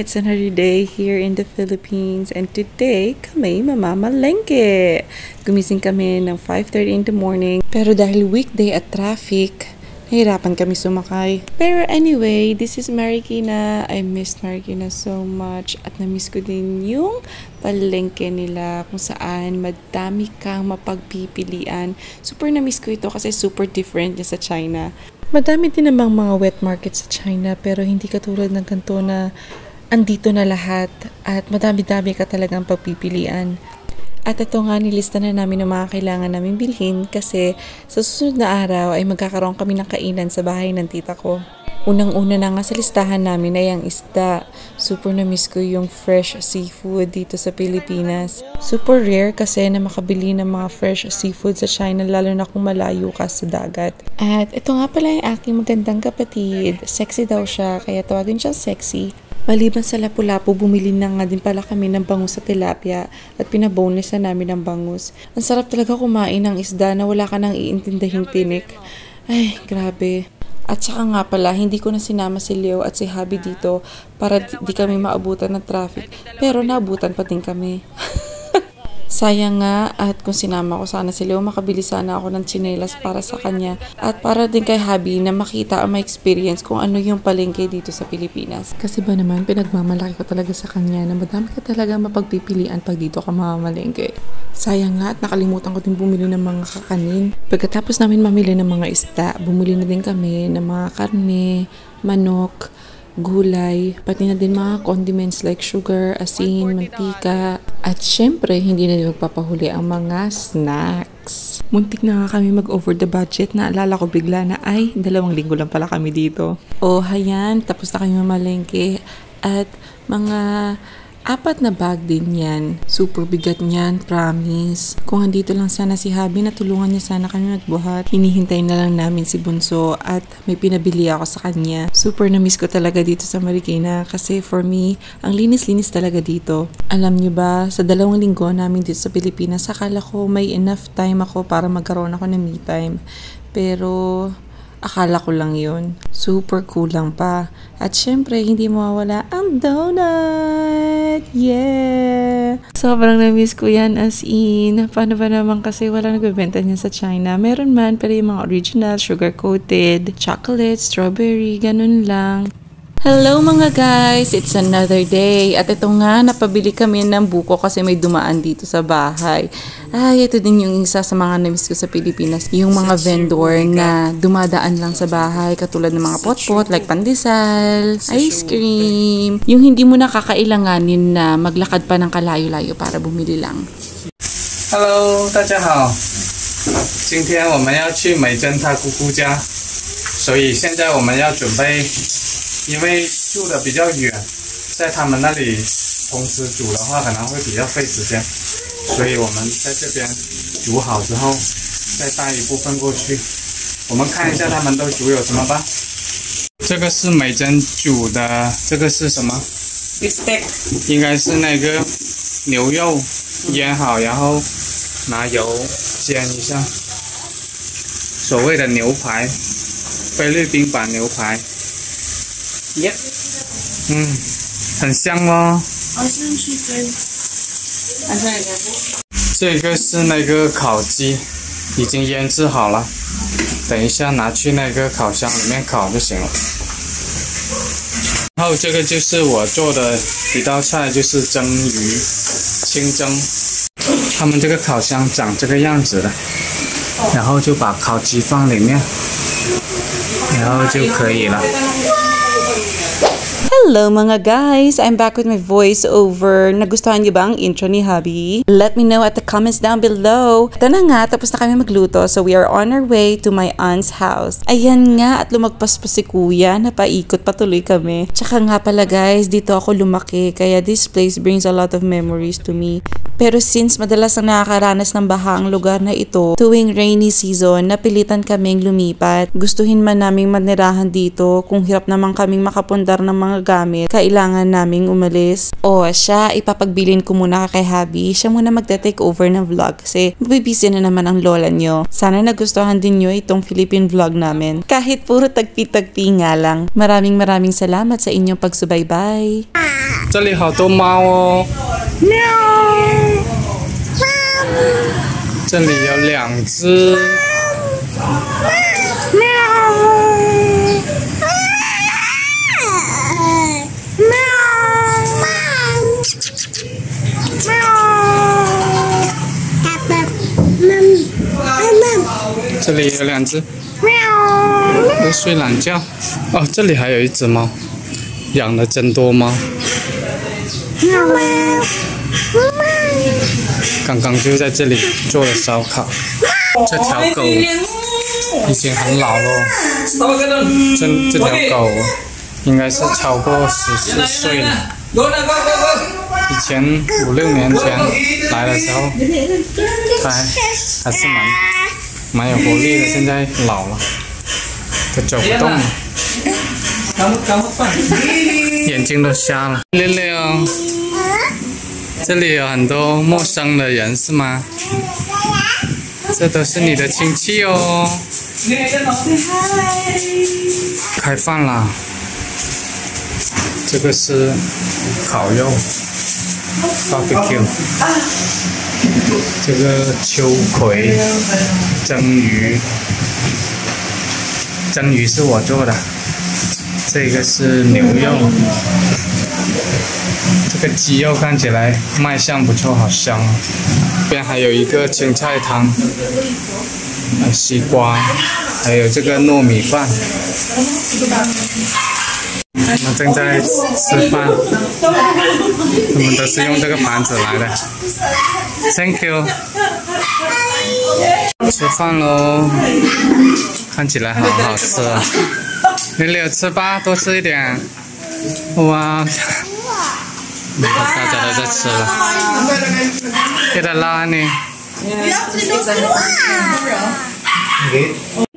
It's another day here in the Philippines and today kami mamamalengke. Gumising kami ng 5:30 in the morning pero dahil weekday at traffic, nahirapan kami sumakay. Pero anyway, this is Marikina. I missed Marikina so much at na-miss ko din yung palengke nila kung saan madami kang mapagpipilian. Super na-miss ko ito kasi super different niya sa China. Madami din namang mga wet market sa China pero hindi katulad ng ganito na andito na lahat at madami-dami ka talagang pagpipilian. At ito nga nilista na namin ng mga kailangan namin bilhin kasi sa susunod na araw ay magkakaroon kami ng kainan sa bahay ng tita ko. Unang-una na nga sa listahan namin ay ang isda. Super na-miss ko yung fresh seafood dito sa Pilipinas. Super rare kasi na makabili ng mga fresh seafood sa China lalo na kung malayo ka sa dagat. At ito nga pala yung aking magandang kapatid. Sexy daw siya kaya tawagin siya sexy. Maliban sa lapu-lapu, bumili na nga din pala kami ng bangus sa tilapia at pinabonus na namin ng bangus. Ang sarap talaga kumain ng isda na wala ka nang iintindihing tinik. Ay, grabe. At saka nga pala, hindi ko na sinama si Leo at si Habi dito para di kami maabutan ng traffic. Pero naabutan pa din kami. Sayang nga at kung sinama ko sana si Leo, makabili sana ako ng tsinelas para sa kanya. At para din kay Habi na makita ang ma-experience kung ano yung palengke dito sa Pilipinas. Kasi ba naman, pinagmamalaki ko talaga sa kanya na madami ka talaga mapagpipilian pag dito ka mamamalengke. Sayang nga at nakalimutan ko din bumili ng mga kakanin. Pagkatapos namin mamili ng mga isda, bumili na din kami ng mga karne, manok, gulay, pati na din mga condiments like sugar, asin, mantika. At syempre, hindi na din magpapahuli ang mga snacks. Muntik na nga kami mag-over the budget. Naalala ko bigla na ay, 2 linggo lang pala kami dito. Oh, hayan, tapos na kami mamalengke. At mga 4 na bag din yan. Super bigat niyan, promise. Kung andito lang sana si Habi, natulungan niya sana kami magbuhat. Hinihintay na lang namin si Bunso at may pinabili ako sa kanya. Super na-miss ko talaga dito sa Marikina kasi for me, ang linis-linis talaga dito. Alam niyo ba, sa 2 linggo namin dito sa Pilipinas, akala ko may enough time ako para magkaroon ako ng me time. Pero akala ko lang yun. Super kulang pa. At syempre, hindi mawawala ang donut! Yeah! Sobrang na-miss ko yan as in. Paano ba naman kasi wala nagbebenta niya sa China. Meron man, pero yung mga original, sugar-coated, chocolate, strawberry, ganun lang. Hello mga guys! It's another day. At ito nga, napabili kami ng buko kasi may dumaan dito sa bahay. Ay, ito din yung isa sa mga na-miss ko sa Pilipinas. Yung mga vendor na dumadaan lang sa bahay, katulad ng mga pot-pot, like pandesal, ice cream. Yung hindi mo nakakailanganin na maglakad pa ng kalayo-layo para bumili lang. Hello， 大家好。今天我们要去美珍她姑姑家，所以现在我们要准备。因为住的比较远，在他们那里同时煮的话可能会比较费时间，所以我们在这边煮好之后再带一部分过去。我们看一下他们都煮有什么吧。这个是美珍煮的，这个是什么？ 应该是那个牛肉腌好，然后拿油煎一下，所谓的牛排，菲律宾版牛排。 耶，很香哦。这个是那个烤鸡，已经腌制好了，等一下拿去那个烤箱里面烤就行了。然后这个就是我做的一道菜，就是蒸鱼，清蒸。他们这个烤箱长这个样子的，然后就把烤鸡放里面，然后就可以了。 Hello mga guys! I'm back with my voiceover. Nagustuhan niyo ba ang intro ni Habi? Let me know at the comments down below. Ito na nga, tapos na kami magluto. So we are on our way to my aunt's house. Ayan nga, at lumagpas pa si kuya. Napaikot patuloy kami. Tsaka nga pala guys, dito ako lumaki. Kaya this place brings a lot of memories to me. Pero since madalas ang nakakaranas ng baha ang lugar na ito, tuwing rainy season, napilitan kaming lumipat. Gustuhin man naming manirahan dito kung hirap naman kaming makapundar ng mga gamit, kailangan naming umalis. O siya, ipapagbilin ko muna kay Habi. Siya muna magta-take over ng vlog kasi mabibisi na naman ang lola nyo. Sana nagustuhan din nyo itong Philippine vlog namin. Kahit puro tagpi-tagpi nga lang. Maraming salamat sa inyong pagsubaybay. 这里好多猫哦，喵！这里有2只，喵！这里有2只，喵！都睡懒觉。哦，这里还有1只猫，养了真多猫。 刚刚就在这里做了烧烤。这条狗已经很老了，这条狗应该是超过14岁了。以前5、6年前来的时候，它还是蛮有活力的，现在老了，都走不动了，眼睛都瞎了。六六。 这里有很多陌生的人是吗？这都是你的亲戚哦。开饭啦！这个是烤肉 ，barbecue。这个秋葵蒸鱼，蒸鱼是我做的。这个是牛肉。 这个鸡肉看起来卖相不错，好香啊！这边还有一个青菜汤，西瓜，还有这个糯米饭。我们正在吃饭，我们都是用这个盘子来的。Thank you。吃饭喽，看起来好好吃啊！六六吃吧，多吃一点。哇！ 大家都在吃了。Kita lang ni.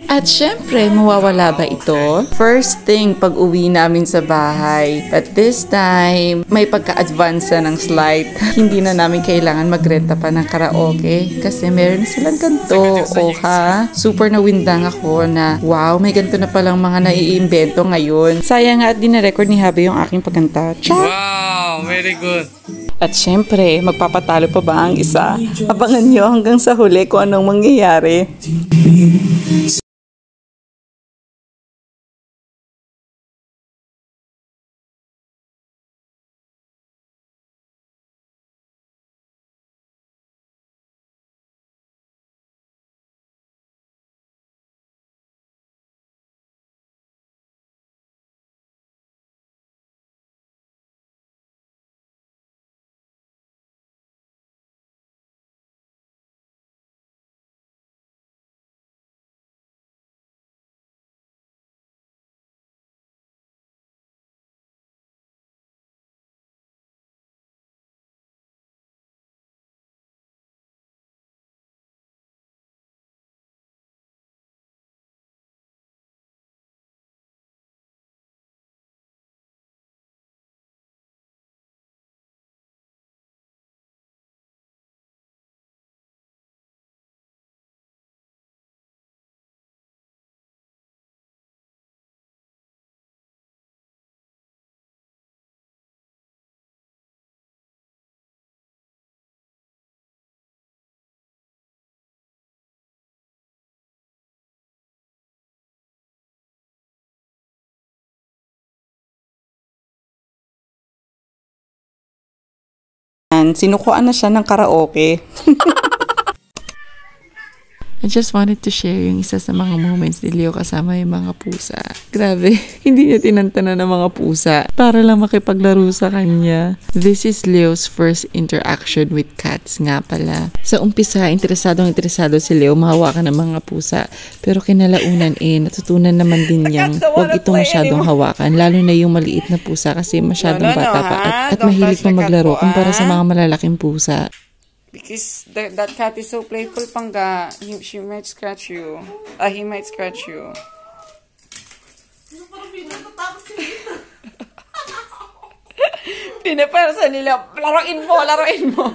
At syempre, mawawala ba ito? First thing, pag uwi namin sa bahay. But this time, may pagka-advance ng slight. Hindi na namin kailangan magrenta pa ng karaoke. Kasi meron silang ganito. O ha? Super nawindang ako na, wow, may ganito na palang mga naiimbento ngayon. Sayang nga at dinarecord ni Habi yung aking pagkanta. Wow, very good. At syempre, magpapatalo pa ba ang isa? Abangan nyo hanggang sa huli kung anong mangyayari. Sinukuan na siya ng karaoke. I just wanted to share yung isa sa mga moments ni Leo kasama yung mga pusa. Grabe, hindi niya tinantanan ng mga pusa para lang makipaglaro sa kanya. This is Leo's first interaction with cats nga pala. Sa umpisa, interesado si Leo mahawakan ng mga pusa. Pero kinalaunan natutunan naman din niyang huwag ito masyadong hawakan. Lalo na yung maliit na pusa kasi masyadong bata pa at mahilig pa maglaro kumpara sa mga malalaking pusa. Because that cat is so playful, Pangga. She might scratch you. He might scratch you. Pinapersa nila, laruin mo, laruin mo.